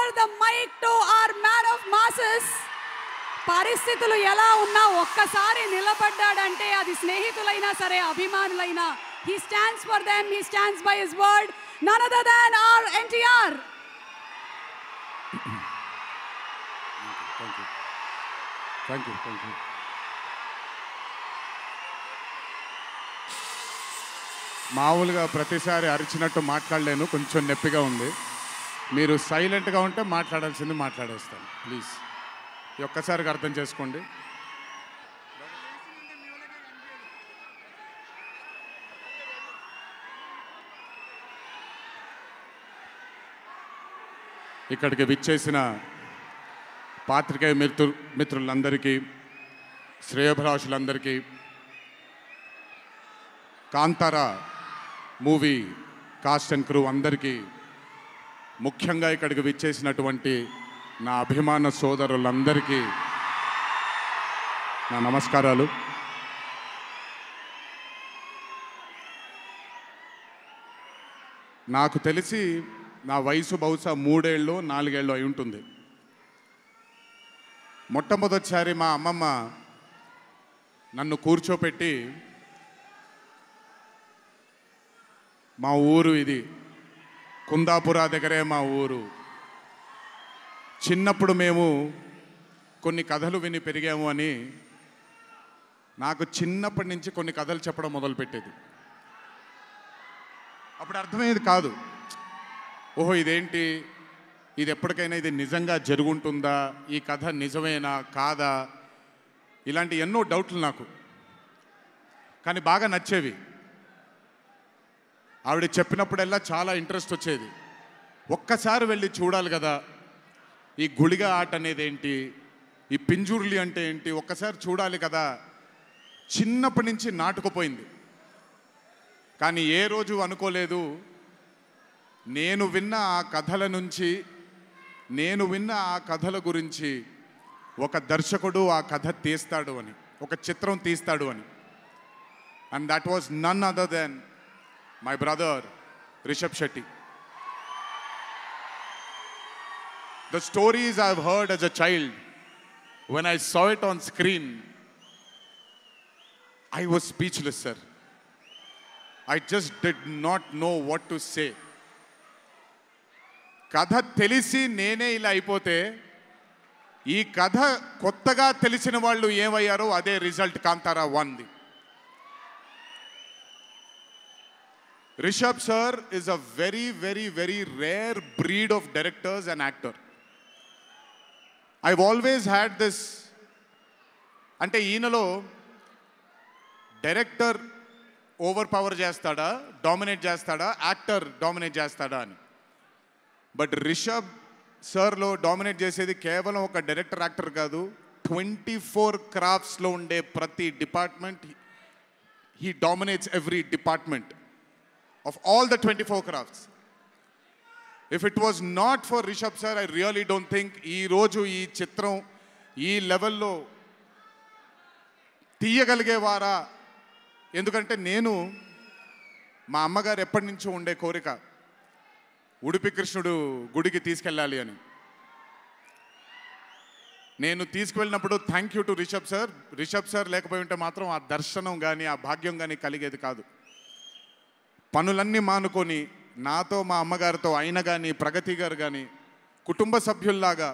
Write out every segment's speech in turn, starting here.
Over the mic to our man of masses. పరిస్థితులు ఎలా ఉన్నా ఒక్కసారి నిలబడ్డాడంటే అది స్నేహితులైనా సరే అభిమానులైనా, he stands for them, he stands by his word, none other than our NTR. Thank you. మామూలుగా ప్రతిసారి అరిచినట్టు మాట్లాడలేను, కొంచెం నొప్పిగా ఉంది. మీరు సైలెంట్గా ఉంటే మాట్లాడాల్సింది మాట్లాడేస్తాను ప్లీజ్. ఒక్కసారిగా అర్థం చేసుకోండి. ఇక్కడికి విచ్చేసిన పాత్రికేయ మిత్రులందరికీ, శ్రేయోభిలాషులందరికీ, Kantara movie cast and crew అందరికీ, ముఖ్యంగా ఇక్కడికి విచ్చేసినటువంటి నా అభిమాన సోదరులందరికీ నా నమస్కారాలు. నాకు తెలిసి నా వయసు బహుశా 3 ఏళ్ళు 4 ఏళ్ళు అయి ఉంటుంది. మొట్టమొదటిసారి మా అమ్మమ్మ నన్ను కూర్చోపెట్టి, మా ఊరు ఇది, కుందాపురా దగ్గరే మా ఊరు, చిన్నప్పుడు మేము కొన్ని కథలు విని పెరిగాము అని నాకు చిన్నప్పటి నుంచి కొన్ని కథలు చెప్పడం మొదలుపెట్టేది. అప్పుడు అర్థమయ్యేది కాదు, ఓహో ఇదేంటి, ఇది ఎప్పటికైనా ఇది నిజంగా జరుగుంటుందా, ఈ కథ నిజమేనా కాదా, ఇలాంటి ఎన్నో డౌట్లు నాకు. కానీ బాగా నచ్చేవి. ఆవిడ చెప్పినప్పుడల్లా చాలా ఇంట్రెస్ట్ వచ్చేది. ఒక్కసారి వెళ్ళి చూడాలి కదా, ఈ గుళిగ ఆట అనేది ఏంటి, ఈ పింజుర్లి అంటే ఏంటి, ఒక్కసారి చూడాలి కదా. చిన్నప్పటి నుంచి నాటుకుపోయింది. కానీ ఏ రోజు అనుకోలేదు నేను విన్న ఆ కథల నుంచి, నేను విన్న ఆ కథల గురించి ఒక దర్శకుడు ఆ కథ తీస్తాడు అని, ఒక చిత్రం తీస్తాడు అని. And that was none other than my brother Rishab Shetty. The stories I've heard as a child, when I saw it on screen, I was speechless, sir. I just did not know what to say. కథ తెలిసి నేనే ఇలా అయిపోతే, ఈ కథ కొత్తగా తెలిసిన వాళ్ళు ఏమయ్యారో అదే రిజల్ట్ కాంతారా 1ది. Rishab sir is a very, very, very rare breed of directors and actor. I've always had this, అంటే ఈయనలో డైరెక్టర్ ఓవర్ పవర్ చేస్తాడా, డామినేట్ చేస్తాడా, యాక్టర్ డామినేట్ చేస్తాడా అని. బట్ రిషబ్ సార్లో డామినేట్ చేసేది కేవలం ఒక డైరెక్టర్ యాక్టర్ కాదు, 24 క్రాఫ్ట్స్లో ఉండే ప్రతి department. He dominates every department of all the 24 crafts. If it was not for Rishabh sir, I really don't think ee roju ee chitram ee level lo తీయగలిగేవారా. ఎందుకంటే నేను మా అమ్మగారు ఎప్పటి నుంచో ఉండే కోరిక ఉడిపి కృష్ణుడు గుడికి తీసుకెళ్ళాలి అని. నేను తీసుకువెళ్ళినప్పుడు thank you to Rishab sir. Rishab sir లేకపోయి ఉంటే మాత్రం ఆ దర్శనం కానీ ఆ భాగ్యం కానీ కలిగేది కాదు. పనులన్నీ మానుకొని నాతో మా అమ్మగారితో ఆయన కానీ ప్రగతి గారు కానీ కుటుంబ సభ్యుల్లాగా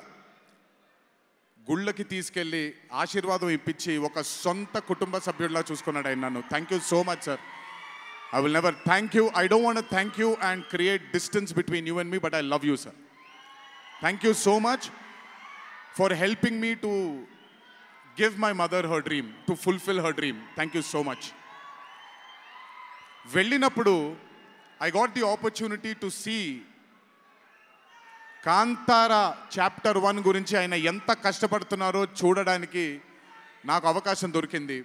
గుళ్ళకి తీసుకెళ్ళి ఆశీర్వాదం ఇప్పించి ఒక సొంత కుటుంబ సభ్యుల్లా చూసుకున్నాడు ఆయన నన్ను. Thank you so much sir. I will never thank you. I don't want to thank you and create distance between you and me, but I love you, sir. Thank you so much for helping me to give my mother her dream, to fulfill her dream. Thank you so much. వెళ్ళినప్పుడు I got the opportunity to see Kantara chapter 1 గురించి ఆయన ఎంత కష్టపడుతున్నారో చూడడానికి నాకు అవకాశం దొరికింది.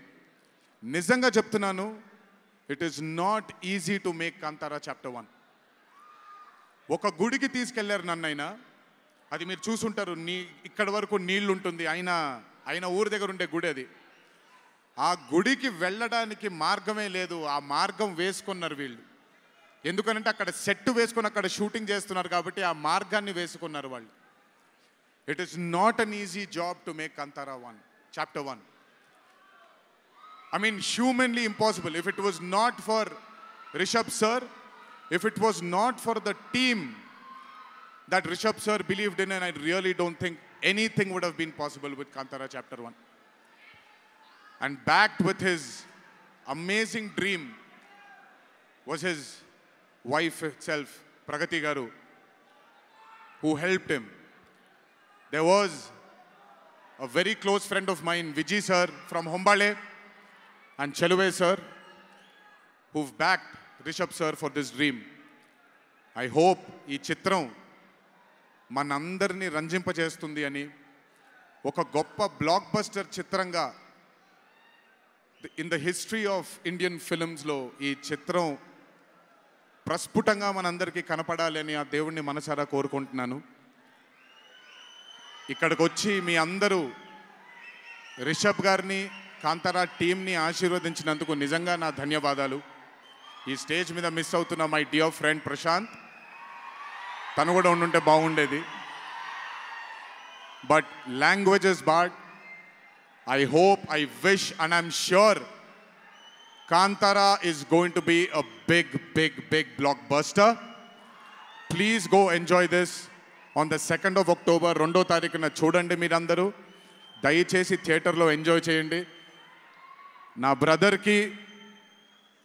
నిజంగా చెప్తున్నాను, it is not easy to make Kantara chapter 1. ఒక గుడికి తీసుకెళ్లారు నన్నైనా, అది మీరు చూసుంటారు, ఇక్కడి వరకు నీళ్ళు ఉంటుంది, ఆయన ఊరి దగ్గర ఉండే గుడి అది. ఆ గుడికి వెళ్ళడానికి మార్గమే లేదు, ఆ మార్గం వేసుకున్నారు వీళ్ళు. ఎందుకనంటే అక్కడ సెట్ వేసుకొని అక్కడ షూటింగ్ చేస్తున్నారు కాబట్టి ఆ మార్గాన్ని వేసుకున్నారు వాళ్ళు. It is not an easy job to make Kantara 1, chapter 1. I mean, humanly impossible. If it was not for Rishabh sir, if it was not for the team that Rishabh sir believed in, and I really don't think anything would have been possible with Kantara chapter 1. And backed with his amazing dream was his wife itself, Pragati Garu, who helped him. There was a very close friend of mine, Vijay sir from Hombale, and Cheluve sir, who've backed Rishabh sir for this dream. I hope ఈ చిత్రం మనందరినీ రంజింపజేస్తుంది అని, ఒక గొప్ప blockbuster చిత్రంగా in the history of Indian ఫిల్మ్స్లో ఈ చిత్రం ప్రస్ఫుటంగా మనందరికీ కనపడాలి అని ఆ దేవుణ్ణి మనసారా కోరుకుంటున్నాను. ఇక్కడికి వచ్చి మీ అందరూ రిషబ్ గారిని, కాంతారా టీంని ఆశీర్వదించినందుకు నిజంగా నా ధన్యవాదాలు. ఈ స్టేజ్ మీద మిస్ అవుతున్న మై డియర్ ఫ్రెండ్ ప్రశాంత్, తను కూడా ఉండుంటే బాగుండేది. But languages bad. I hope, I wish, and I'm sure Kantara is going to be a big, big, big blockbuster. Please go enjoy this on the 2nd of October. 2వ తారీఖున చూడండి మీరందరూ. దయచేసి థియేటర్లో ఎంజాయ్ చేయండి. నా బ్రదర్కి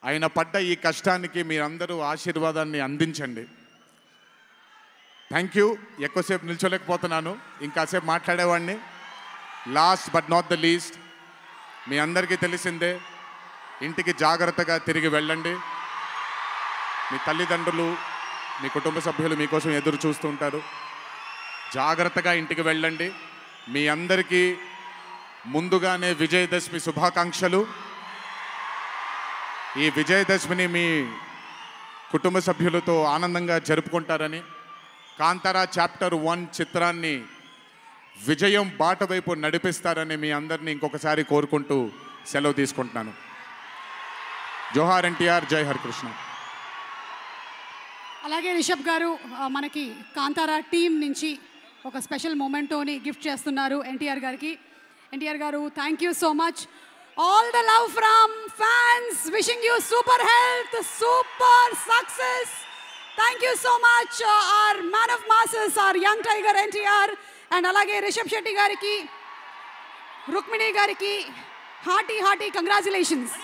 ఆయన పడ్డ ఈ కష్టానికి మీరందరూ ఆశీర్వాదాన్ని అందించండి. Thank you. ఎక్కువసేపు నిల్చోలేకపోతున్నాను, ఇంకాసేపు మాట్లాడేవాడిని. Last but not the least, మీ అందరికీ తెలిసిందే, ఇంటికి జాగ్రత్తగా తిరిగి వెళ్ళండి. మీ తల్లిదండ్రులు, మీ కుటుంబ సభ్యులు మీకోసం ఎదురు చూస్తూ ఉంటారు. జాగ్రత్తగా ఇంటికి వెళ్ళండి. మీ అందరికీ ముందుగానే విజయదశమి శుభాకాంక్షలు. ఈ విజయదశమిని మీ కుటుంబ సభ్యులతో ఆనందంగా జరుపుకుంటారని, కాంతారా చాప్టర్ 1 చిత్రాన్ని విజయం బాట వైపు నడిపిస్తారని మీ అందరినీ ఇంకొకసారి కోరుకుంటూ సెలవు తీసుకుంటున్నాను. జోహార్ ఎన్టీఆర్, జై హరికృష్ణ. అలాగే రిషబ్ గారు మనకి కాంతారా టీం నుంచి ఒక స్పెషల్ మొమెంటోని గిఫ్ట్ చేస్తున్నారు ఎన్టీఆర్ గారికి. ఎన్టీఆర్ గారు, thank you so much. All the love from fans, wishing you super health, super success. Thank you so much our man of masses, our young tiger NTR. And అలాగే రిషబ్ శెట్టి గారికి, రుక్మిణి గారికి హార్టీ కంగ్రాచులేషన్స్.